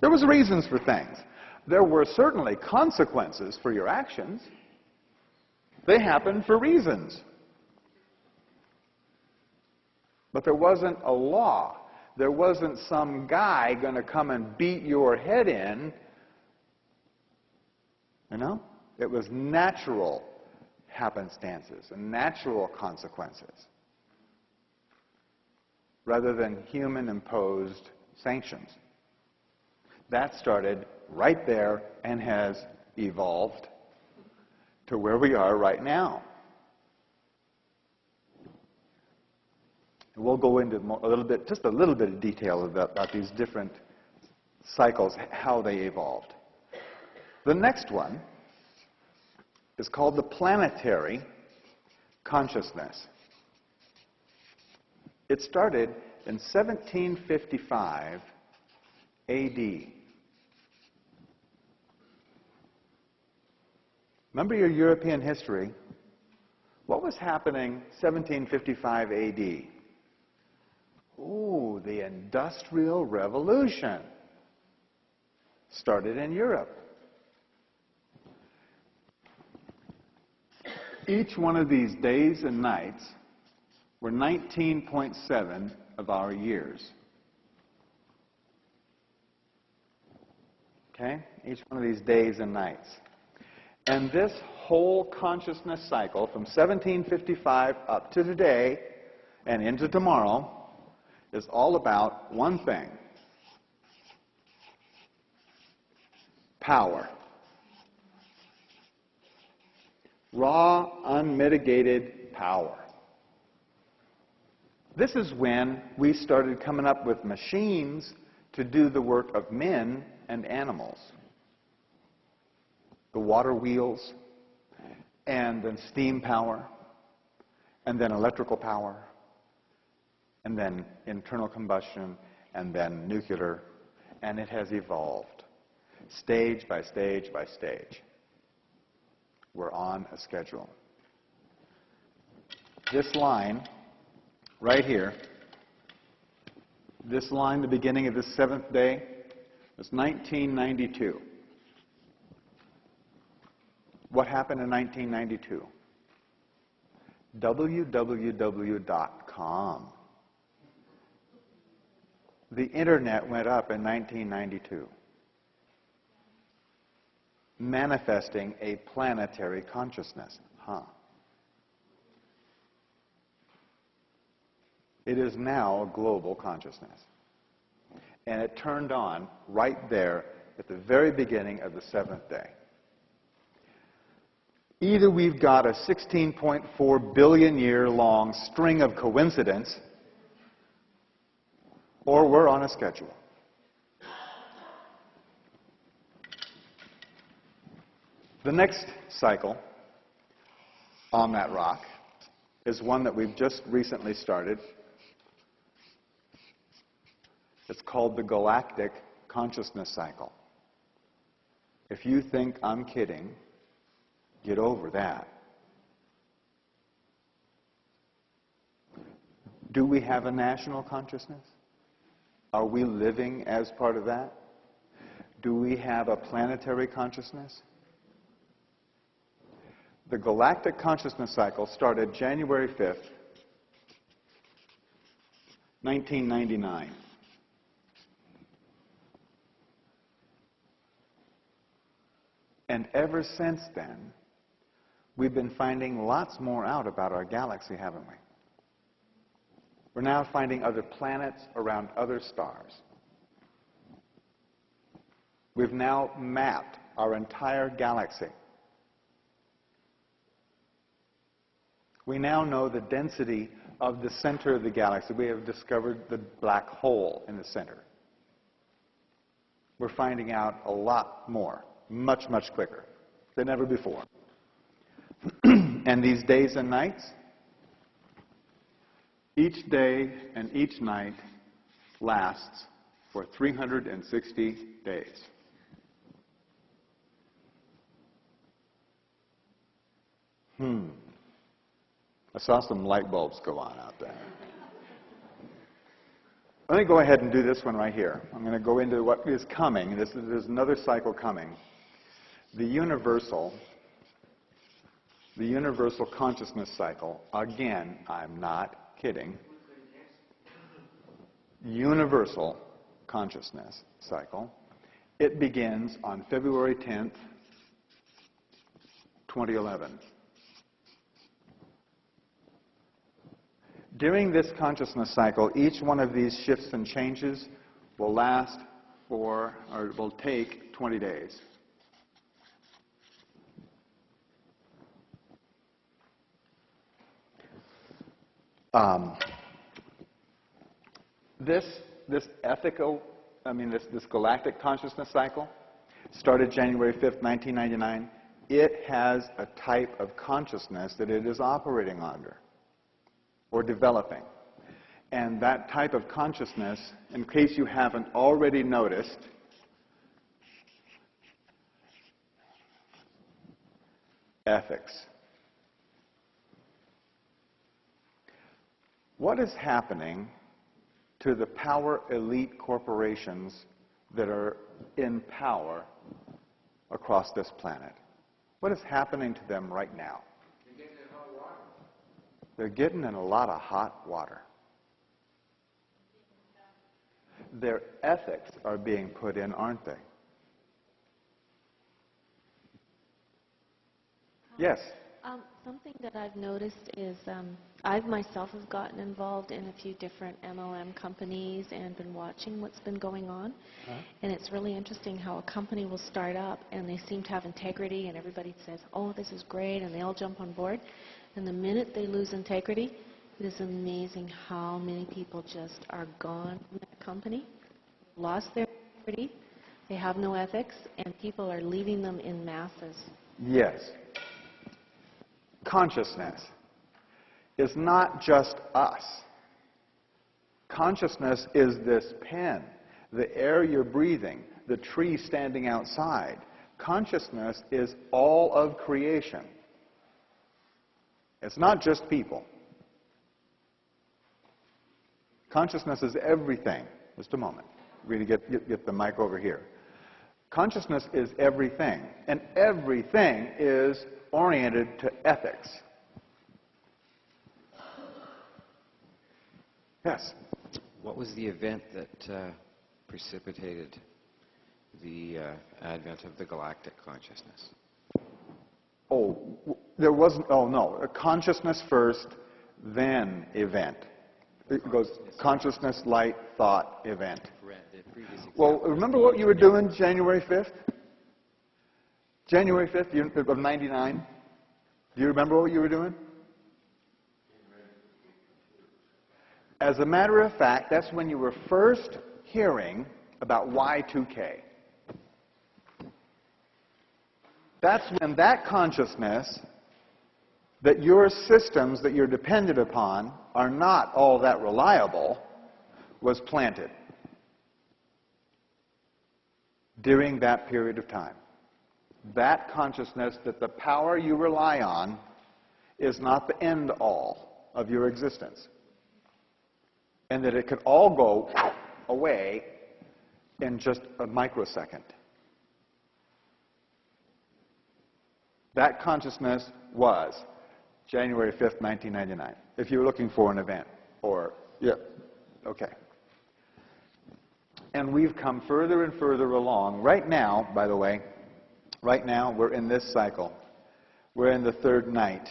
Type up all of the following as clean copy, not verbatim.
There was reasons for things. There were certainly consequences for your actions. They happened for reasons. But there wasn't a law. There wasn't some guy going to come and beat your head in. You know? It was natural happenstances and natural consequences rather than human-imposed sanctions. That started right there and has evolved to where we are right now. We'll go into just a little bit of detail about these different cycles, how they evolved. The next one is called the planetary consciousness. It started in 1755 AD. Remember your European history? What was happening 1755 AD? Ooh, the Industrial Revolution started in Europe. Each one of these days and nights were 19.7 of our years. Okay? Each one of these days and nights. And this whole consciousness cycle from 1755 up to today and into tomorrow is all about one thing: power. Raw, unmitigated power. This is when we started coming up with machines to do the work of men and animals. The water wheels, and then steam power, and then electrical power, and then internal combustion, and then nuclear, and it has evolved stage by stage by stage. We're on a schedule. This line right here, this line, the beginning of the seventh day, was 1992. What happened in 1992? www.com. The internet went up in 1992, manifesting a planetary consciousness. It is now a global consciousness. And it turned on right there at the very beginning of the seventh day. Either we've got a 16.4 billion year long string of coincidence, or we're on a schedule. The next cycle on that rock is one that we've just recently started. It's called the galactic consciousness cycle. If you think I'm kidding, get over that. Do we have a national consciousness? Are we living as part of that? Do we have a planetary consciousness? The galactic consciousness cycle started January 5th, 1999. And ever since then, we've been finding lots more out about our galaxy, haven't we? We're now finding other planets around other stars. We've now mapped our entire galaxy. We now know the density of the center of the galaxy. We have discovered the black hole in the center. We're finding out a lot more, much, much quicker than ever before. And these days and nights, each day and each night lasts for 360 days. I saw some light bulbs go on out there. Let me go ahead and do this one right here. I'm going to go into what is coming. There's another cycle coming. The universal consciousness cycle. Again, I'm not kidding. Universal consciousness cycle. It begins on February 10th, 2011. During this consciousness cycle, each one of these shifts and changes will last for, or will take 20 days. This galactic consciousness cycle started January 5th, 1999. It has a type of consciousness that it is operating under or developing. And that type of consciousness, in case you haven't already noticed, ethics. What is happening to the power elite corporations that are in power across this planet? What is happening to them right now? They're getting in a lot of hot water. Their ethics are being put in, aren't they? Yes? Something that I've noticed is I've myself have gotten involved in a few different MLM companies and been watching what's been going on. And it's really interesting how a company will start up and they seem to have integrity and everybody says, oh, this is great, and they all jump on board. And the minute they lose integrity, it is amazing how many people just are gone from that company, lost their integrity, they have no ethics, and people are leaving them in masses. Yes. Consciousness is not just us. Consciousness is this pen, the air you're breathing, the tree standing outside. Consciousness is all of creation. It's not just people. Consciousness is everything. Just a moment. We're going to get the mic over here. Consciousness is everything, and everything is oriented to ethics. Yes? What was the event that precipitated the advent of the galactic consciousness? Oh, there wasn't, oh no, consciousness first, then event. It goes consciousness, light, thought, event. Well, remember what you were doing January 5th? January 5th of 99? Do you remember what you were doing? As a matter of fact, that's when you were first hearing about Y2K. That's when that consciousness that your systems that you're dependent upon are not all that reliable was planted during that period of time. That consciousness that the power you rely on is not the end all of your existence. And that it could all go away in just a microsecond. That consciousness was January 5th, 1999, if you were looking for an event. Or, yeah, okay. And we've come further and further along. Right now, by the way, right now we're in this cycle. We're in the third night.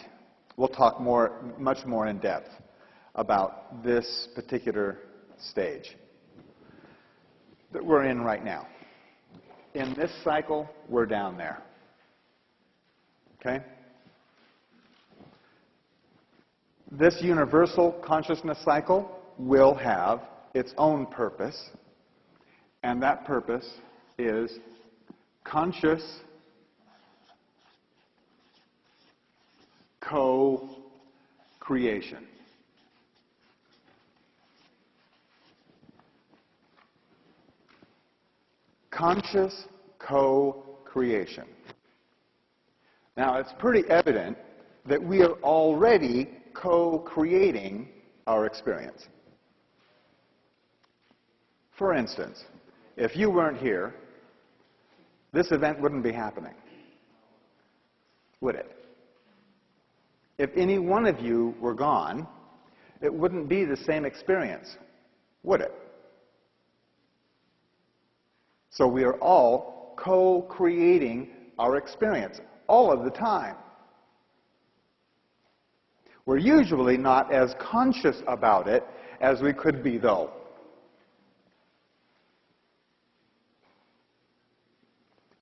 We'll talk much more in depth about this particular stage that we're in right now. In this cycle, we're down there. Okay? This universal consciousness cycle will have its own purpose, and that purpose is conscious co-creation. Conscious co-creation. Now, it's pretty evident that we are already co-creating our experience. For instance, if you weren't here, this event wouldn't be happening, would it? If any one of you were gone, it wouldn't be the same experience, would it? So we are all co-creating our experience all of the time. We're usually not as conscious about it as we could be, though.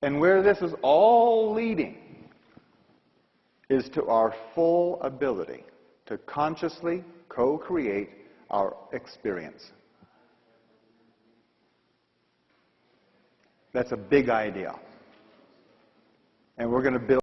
And where this is all leading is to our full ability to consciously co-create our experience. That's a big idea. And we're going to build